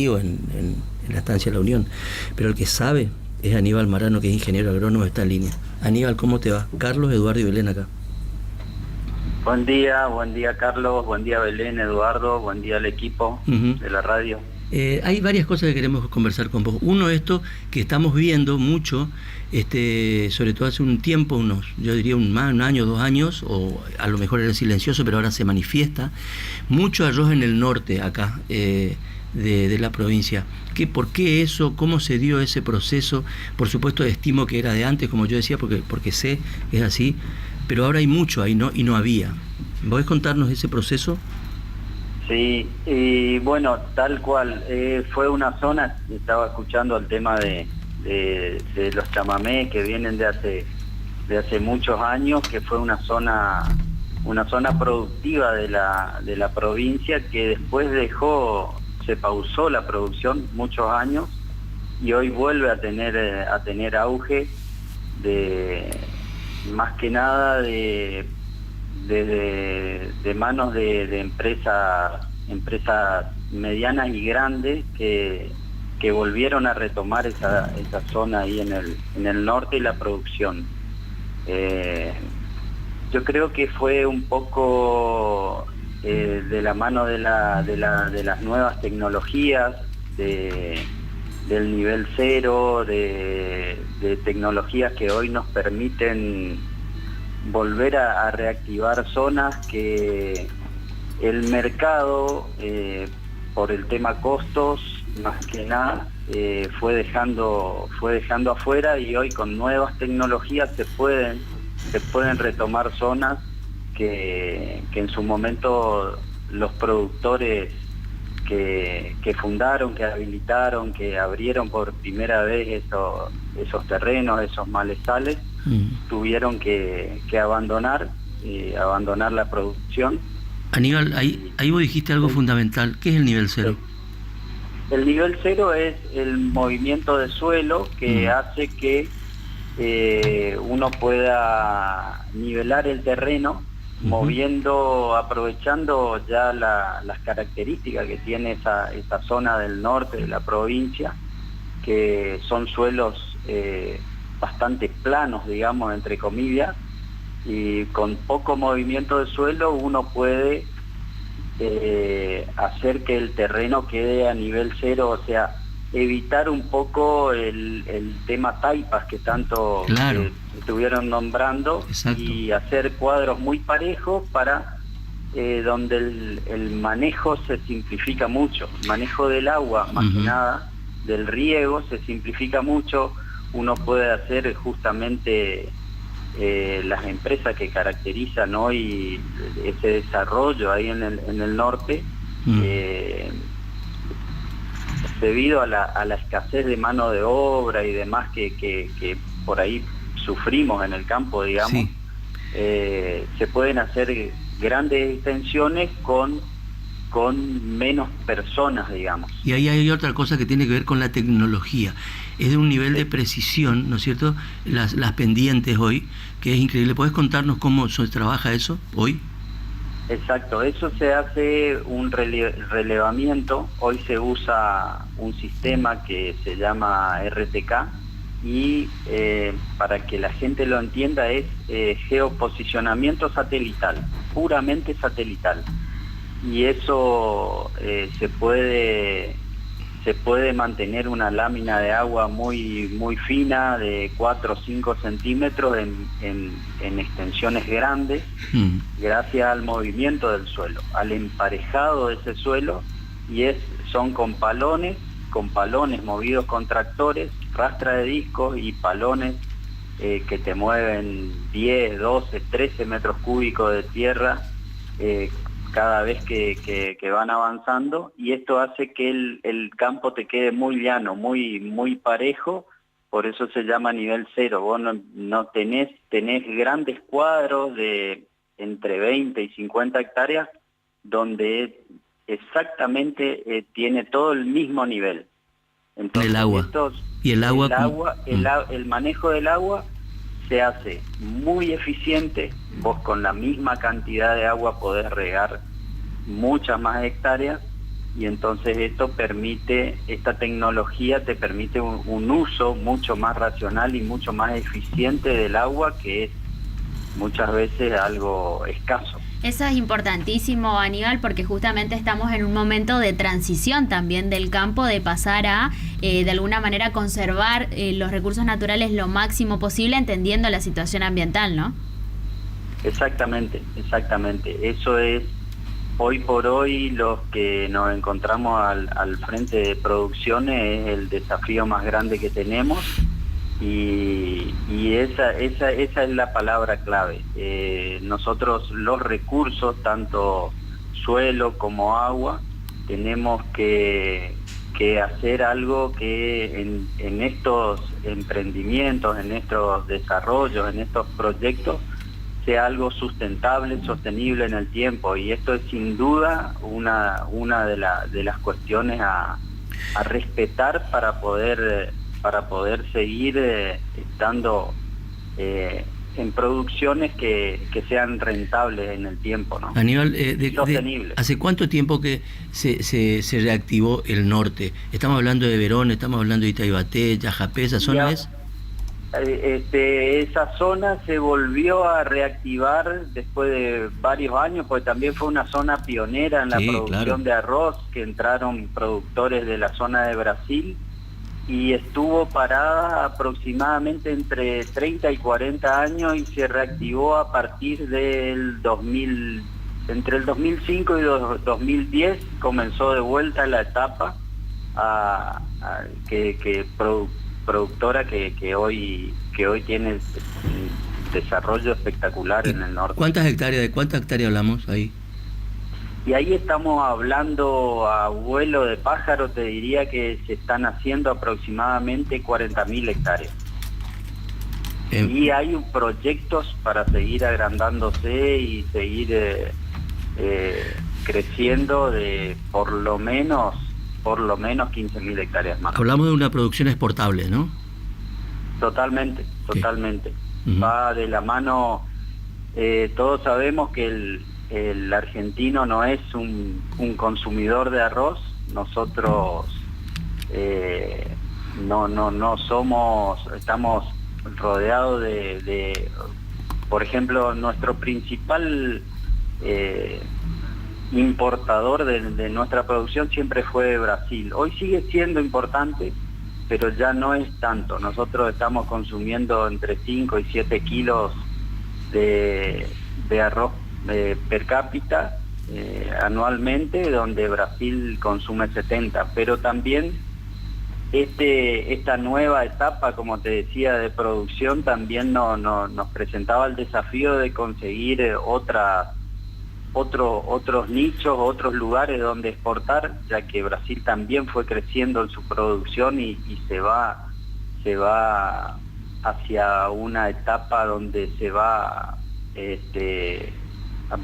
en la estancia de la Unión, pero el que sabe es Aníbal Marano, que es ingeniero agrónomo, está en línea. Aníbal, ¿cómo te va? Carlos, Eduardo y Belén acá. Buen día Carlos, buen día Belén, Eduardo, buen día al equipo de la radio. Hay varias cosas que queremos conversar con vos. Uno, esto que estamos viendo mucho, sobre todo hace un tiempo, yo diría un año, 2 años, o a lo mejor era silencioso, pero ahora se manifiesta, mucho arroz en el norte acá, de la provincia. ¿Por qué eso? ¿Cómo se dio ese proceso? Por supuesto, estimo que era de antes, como yo decía, porque sé que es así, pero ahora hay mucho ahí, ¿no? Y no había. ¿Podés contarnos ese proceso? Sí, y bueno, tal cual, fue una zona, estaba escuchando el tema de los chamamés que vienen de hace muchos años, que fue una zona productiva de la provincia que después se pausó la producción muchos años y hoy vuelve a tener auge más que nada de manos de empresas medianas y grandes que volvieron a retomar esa zona ahí en el norte y la producción. Yo creo que fue un poco de la mano de las nuevas tecnologías, del nivel cero, de tecnologías que hoy nos permiten volver a reactivar zonas que el mercado, por el tema costos, más que nada, fue dejando afuera, y hoy con nuevas tecnologías se pueden retomar zonas que en su momento los productores que fundaron, que habilitaron, que abrieron por primera vez esos terrenos, esos malezales, tuvieron que abandonar la producción. Aníbal, ahí vos dijiste algo fundamental. ¿Qué es el nivel cero? El nivel cero es el movimiento de suelo que hace que uno pueda nivelar el terreno, aprovechando ya las características que tiene esa zona del norte de la provincia, que son suelos bastante planos, digamos, entre comillas, y con poco movimiento de suelo uno puede hacer que el terreno quede a nivel cero, o sea, evitar un poco el tema taipas que tanto estuvieron nombrando. Exacto. Y hacer cuadros muy parejos para donde el manejo se simplifica mucho, el manejo del agua, más que nada, del riego, se simplifica mucho. Uno puede hacer justamente las empresas que caracterizan hoy ese desarrollo ahí en el norte, debido a la escasez de mano de obra y demás que por ahí sufrimos en el campo, digamos. Sí. Se pueden hacer grandes extensiones con menos personas, digamos. Y ahí hay otra cosa que tiene que ver con la tecnología. Es de un nivel de precisión, ¿no es cierto?, las pendientes hoy, que es increíble. ¿Podés contarnos cómo se trabaja eso hoy? Exacto, eso se hace un relevamiento. Hoy se usa un sistema que se llama RTK y para que la gente lo entienda es geoposicionamiento satelital, puramente satelital. Y eso se puede mantener una lámina de agua muy, muy fina, de 4 o 5 centímetros en extensiones grandes, gracias al movimiento del suelo, al emparejado de ese suelo, y son con palones movidos con tractores, rastra de discos y palones que te mueven 10, 12, 13 metros cúbicos de tierra cada vez que van avanzando, y esto hace que el campo te quede muy llano, muy, muy parejo. Por eso se llama nivel cero. Vos no tenés grandes cuadros de entre 20 y 50 hectáreas donde exactamente tiene todo el mismo nivel. Entonces, el agua. El manejo del agua se hace muy eficiente. Vos con la misma cantidad de agua podés regar muchas más hectáreas, y entonces esta tecnología te permite un uso mucho más racional y mucho más eficiente del agua, que es muchas veces algo escaso. Eso es importantísimo, Aníbal, porque justamente estamos en un momento de transición también del campo, de pasar a, de alguna manera, conservar los recursos naturales lo máximo posible, entendiendo la situación ambiental, ¿no? Exactamente. Eso es, hoy por hoy, los que nos encontramos al frente de producciones, es el desafío más grande que tenemos. Y esa es la palabra clave. Nosotros los recursos, tanto suelo como agua, tenemos que hacer algo que en estos emprendimientos, en estos desarrollos, en estos proyectos, sea algo sustentable, sostenible en el tiempo. Y esto es sin duda una de las cuestiones a respetar para poder seguir estando en producciones que sean rentables en el tiempo, ¿no? Aníbal, sostenibles. ¿hace cuánto tiempo que se reactivó el norte? Estamos hablando de Verón, estamos hablando de Itaibaté, Yajapé, ¿esa zona es? Esa zona se volvió a reactivar después de varios años, porque también fue una zona pionera en la producción de arroz, que entraron productores de la zona de Brasil, y estuvo parada aproximadamente entre 30 y 40 años y se reactivó a partir del 2000, entre el 2005 y 2010 comenzó de vuelta la etapa productora que hoy tiene un desarrollo espectacular en el norte. ¿De cuántas hectáreas hablamos ahí? Y ahí estamos hablando a vuelo de pájaro, te diría que se están haciendo aproximadamente 40.000 hectáreas. Y hay proyectos para seguir agrandándose y seguir creciendo de por lo menos 15.000 hectáreas más. Hablamos de una producción exportable, ¿no? Totalmente. Uh-huh. Va de la mano, todos sabemos que el argentino no es un consumidor de arroz. Nosotros no somos, estamos rodeados de por ejemplo, nuestro principal importador de nuestra producción siempre fue Brasil. Hoy sigue siendo importante, pero ya no es tanto. Nosotros estamos consumiendo entre 5 y 7 kilos de arroz per cápita anualmente, donde Brasil consume 70, pero también esta nueva etapa, como te decía, de producción también nos presentaba el desafío de conseguir otros nichos, otros lugares donde exportar, ya que Brasil también fue creciendo en su producción y se va hacia una etapa donde se va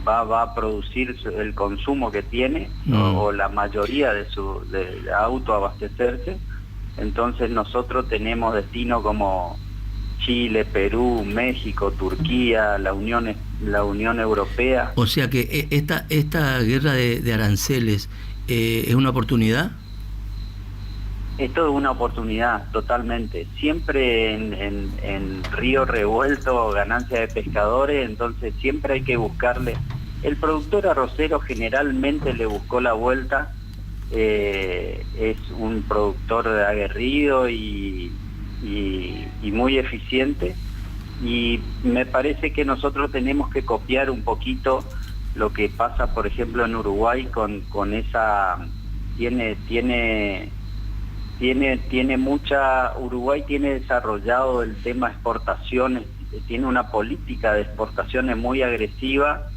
a producir el consumo que tiene, o la mayoría de autoabastecerse. Entonces nosotros tenemos destinos como Chile, Perú, México, Turquía, la Unión Europea. O sea que esta guerra de aranceles es una oportunidad. Esto es una oportunidad, totalmente. Siempre en río revuelto, ganancia de pescadores, entonces siempre hay que buscarle. El productor arrocero generalmente le buscó la vuelta, es un productor aguerrido y muy eficiente, y me parece que nosotros tenemos que copiar un poquito lo que pasa, por ejemplo, en Uruguay con esa... Uruguay tiene desarrollado el tema exportaciones, tiene una política de exportaciones muy agresiva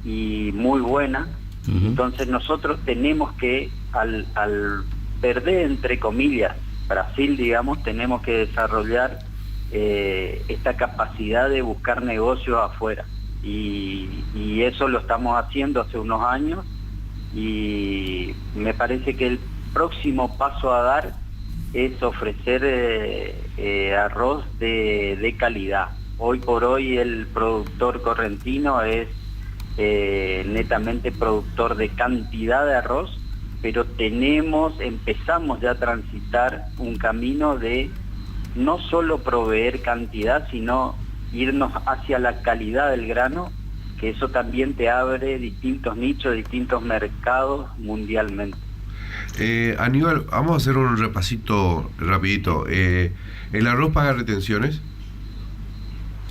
y muy buena. Uh-huh. Entonces nosotros tenemos que, al perder, entre comillas, Brasil, digamos, tenemos que desarrollar esta capacidad de buscar negocios afuera. Y eso lo estamos haciendo hace unos años, y me parece que el próximo paso a dar es ofrecer arroz de calidad. Hoy por hoy el productor correntino es netamente productor de cantidad de arroz, pero empezamos ya a transitar un camino de no solo proveer cantidad, sino irnos hacia la calidad del grano, que eso también te abre distintos nichos, distintos mercados mundialmente. Aníbal, vamos a hacer un repasito rapidito. ¿El arroz paga retenciones?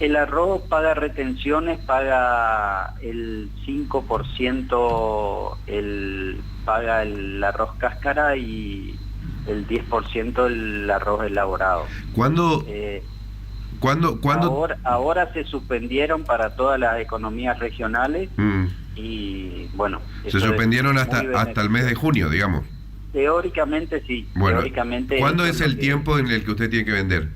El arroz paga retenciones, paga el 5% paga el arroz cáscara y el 10% el arroz elaborado. ¿Cuándo? Ahora se suspendieron para todas las economías regionales y bueno... Se suspendieron hasta el mes de junio, digamos. Teóricamente sí. Bueno, teóricamente ¿cuándo es el tiempo en el que usted tiene que vender?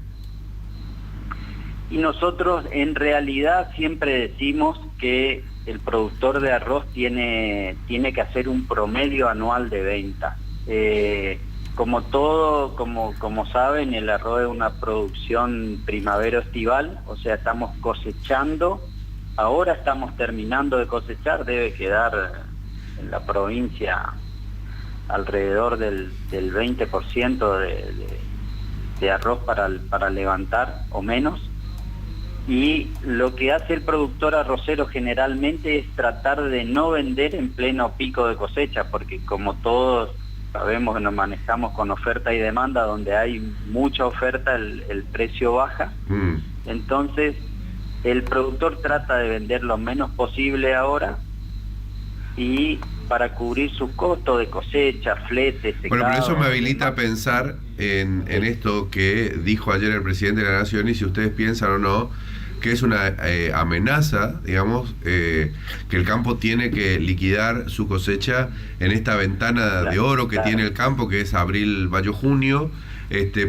Y nosotros en realidad siempre decimos que el productor de arroz tiene que hacer un promedio anual de venta. Como saben, el arroz es una producción primavero-estival, o sea, estamos cosechando, ahora estamos terminando de cosechar, debe quedar en la provincia alrededor del 20% de arroz para levantar o menos. Y lo que hace el productor arrocero generalmente es tratar de no vender en pleno pico de cosecha, porque como todos sabemos que nos manejamos con oferta y demanda, donde hay mucha oferta el precio baja. Entonces el productor trata de vender lo menos posible ahora y para cubrir sus costos de cosecha, flete, secado... Bueno, pero eso me habilita a pensar en esto que dijo ayer el presidente de la Nación, y si ustedes piensan o no, que es una amenaza, digamos, que el campo tiene que liquidar su cosecha en esta ventana de oro que tiene el campo, que es abril, mayo, junio,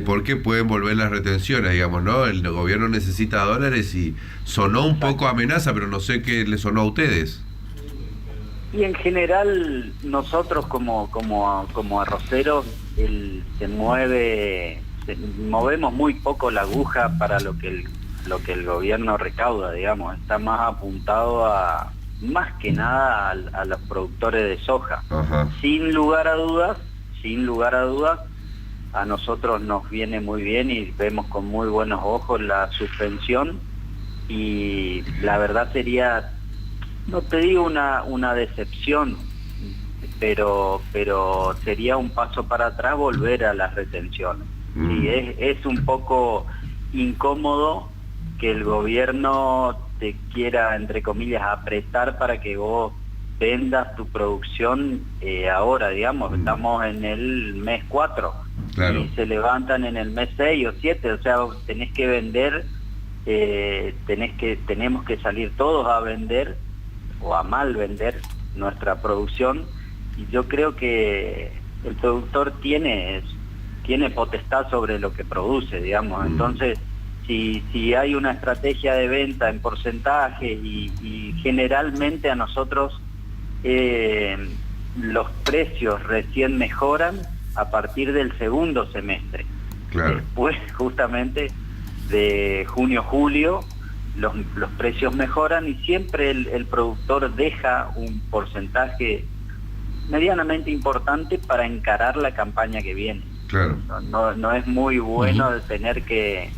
porque pueden volver las retenciones, digamos, ¿no? El gobierno necesita dólares y sonó un poco amenaza, pero no sé qué le sonó a ustedes. Y en general nosotros como arroceros movemos muy poco la aguja para lo que el gobierno recauda, digamos, está más apuntado más que nada a los productores de soja. Ajá. Sin lugar a dudas, a nosotros nos viene muy bien y vemos con muy buenos ojos la suspensión, y la verdad sería, no te digo una decepción, pero sería un paso para atrás volver a las retenciones. Y es un poco incómodo que el gobierno te quiera, entre comillas, apretar para que vos vendas tu producción ahora, digamos, estamos en el mes 4, claro, y se levantan en el mes 6 o 7, o sea, tenés que vender, tenemos que salir todos a vender o a mal vender nuestra producción, y yo creo que el productor tiene potestad sobre lo que produce, digamos. Entonces si hay una estrategia de venta en porcentaje y generalmente a nosotros los precios recién mejoran a partir del segundo semestre. Claro. Después justamente de junio-julio los precios mejoran y siempre el productor deja un porcentaje medianamente importante para encarar la campaña que viene. Claro. No es muy bueno tener que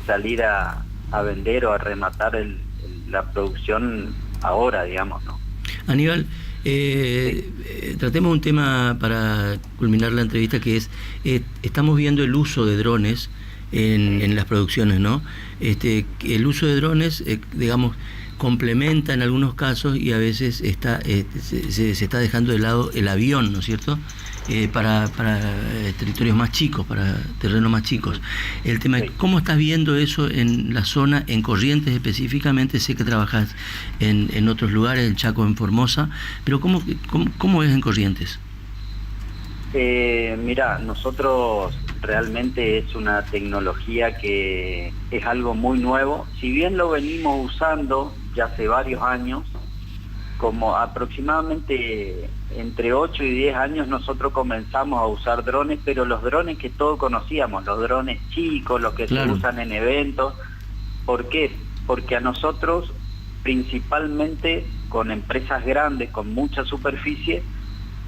salir a vender o a rematar la producción ahora, digamos, ¿no? Aníbal, tratemos un tema para culminar la entrevista, que es, estamos viendo el uso de drones en las producciones, ¿no? El uso de drones, digamos, complementa en algunos casos y a veces se está dejando de lado el avión, ¿no es cierto?, para territorios más chicos, para terrenos más chicos. El tema es, ¿cómo estás viendo eso en la zona, en Corrientes específicamente? Sé que trabajas en otros lugares, en Chaco, en Formosa, pero ¿cómo es en Corrientes? Mira, nosotros realmente es una tecnología que es algo muy nuevo. Si bien lo venimos usando ya hace varios años, como aproximadamente entre 8 y 10 años nosotros comenzamos a usar drones, pero los drones que todos conocíamos, los drones chicos, los que se usan en eventos. ¿Por qué? Porque a nosotros, principalmente con empresas grandes, con mucha superficie,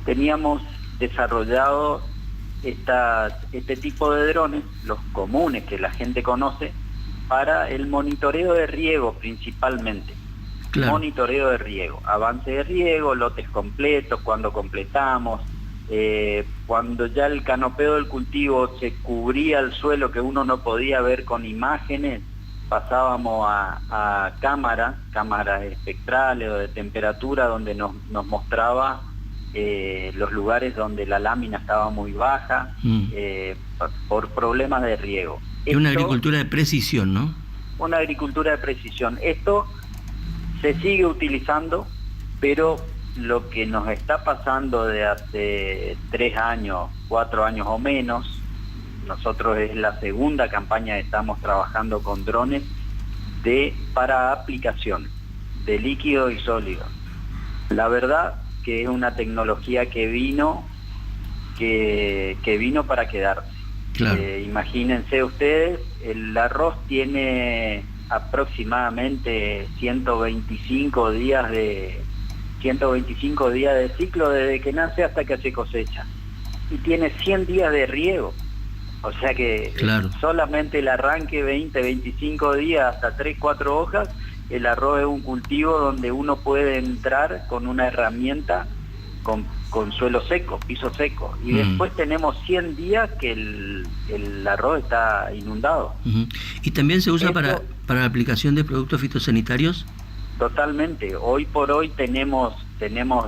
teníamos desarrollado este tipo de drones, los comunes que la gente conoce, para el monitoreo de riego principalmente. Claro. Monitoreo de riego, avance de riego, lotes completos, cuando completamos, cuando ya el canopeo del cultivo se cubría el suelo que uno no podía ver con imágenes, pasábamos a cámaras espectrales o de temperatura donde nos mostraba los lugares donde la lámina estaba muy baja, por problemas de riego. Es una agricultura de precisión, ¿no? Una agricultura de precisión. Esto se sigue utilizando, pero lo que nos está pasando de hace 3 años, 4 años o menos, nosotros es la segunda campaña que estamos trabajando con drones para aplicación de líquido y sólido. La verdad que es una tecnología que vino para quedarse. Claro. Imagínense ustedes, el arroz tiene aproximadamente 125 días de ciclo desde que nace hasta que se cosecha, y tiene 100 días de riego, o sea que claro, solamente el arranque 25 días hasta 3-4 hojas. El arroz es un cultivo donde uno puede entrar con una herramienta con suelo seco, piso seco, y después tenemos 100 días que el arroz está inundado. ¿Y también se usa para la aplicación de productos fitosanitarios? Totalmente. Hoy por hoy tenemos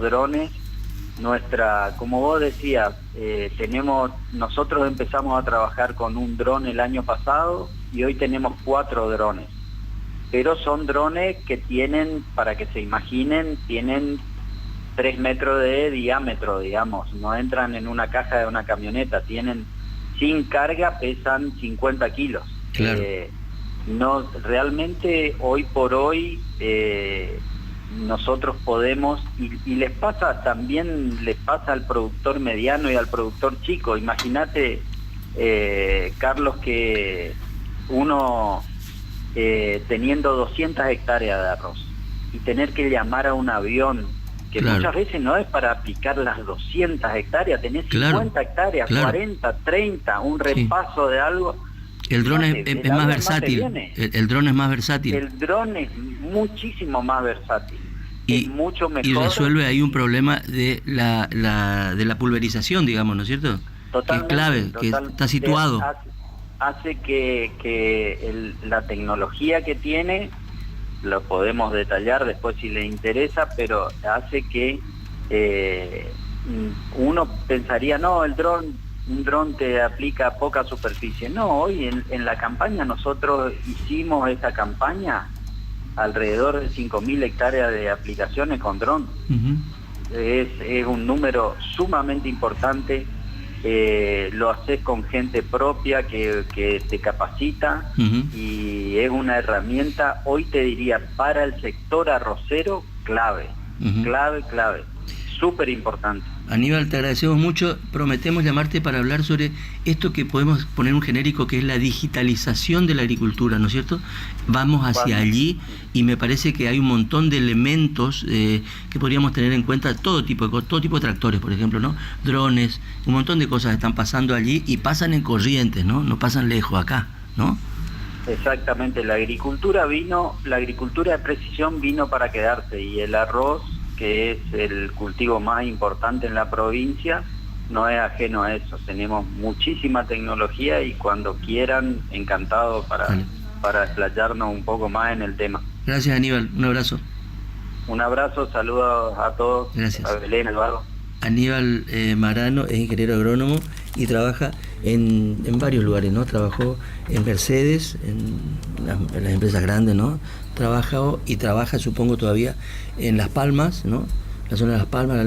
drones. Como vos decías, nosotros empezamos a trabajar con un dron el año pasado y hoy tenemos 4 drones. Pero son drones que tienen, para que se imaginen, tienen 3 metros de diámetro, digamos. No entran en una caja de una camioneta. Sin carga, pesan 50 kilos. Claro. No, realmente hoy por hoy nosotros podemos, y les pasa al productor mediano y al productor chico. Imagínate, Carlos, que uno teniendo 200 hectáreas de arroz y tener que llamar a un avión, que claro, muchas veces no es para aplicar las 200 hectáreas, tenés 50 hectáreas, claro, 40, 30, un repaso de algo. El dron es más versátil. El dron es más versátil. El dron es muchísimo más versátil. Es mucho mejor. Y resuelve ahí un problema de la pulverización, digamos, ¿no es cierto? Totalmente, que es clave, que está situado. Hace que la tecnología que tiene, lo podemos detallar después si le interesa, pero hace que uno pensaría, no, un dron te aplica poca superficie. No, hoy en la campaña nosotros hicimos esa campaña alrededor de 5.000 hectáreas de aplicaciones con dron. Es un número sumamente importante. Lo haces con gente propia que te capacita, y es una herramienta, hoy te diría, para el sector arrocero, clave, súper importante. Aníbal, te agradecemos mucho. Prometemos llamarte para hablar sobre esto que podemos poner un genérico, que es la digitalización de la agricultura, ¿no es cierto? Vamos hacia allí, y me parece que hay un montón de elementos que podríamos tener en cuenta, todo tipo de tractores, por ejemplo, ¿no? Drones, un montón de cosas están pasando allí y pasan en Corrientes, ¿no? No pasan lejos acá, ¿no? Exactamente, la agricultura de precisión vino para quedarse, y el arroz, que es el cultivo más importante en la provincia, no es ajeno a eso. Tenemos muchísima tecnología y cuando quieran, encantado para explayarnos un poco más en el tema. Gracias, Aníbal, un abrazo. Un abrazo, saludos a todos. Gracias. A Belén, Eduardo. Aníbal Marano es ingeniero agrónomo y trabaja en varios lugares, ¿no? Trabajó en Mercedes, en las empresas grandes, ¿no? Trabaja, supongo, todavía en Las Palmas, ¿no? La zona de Las Palmas, la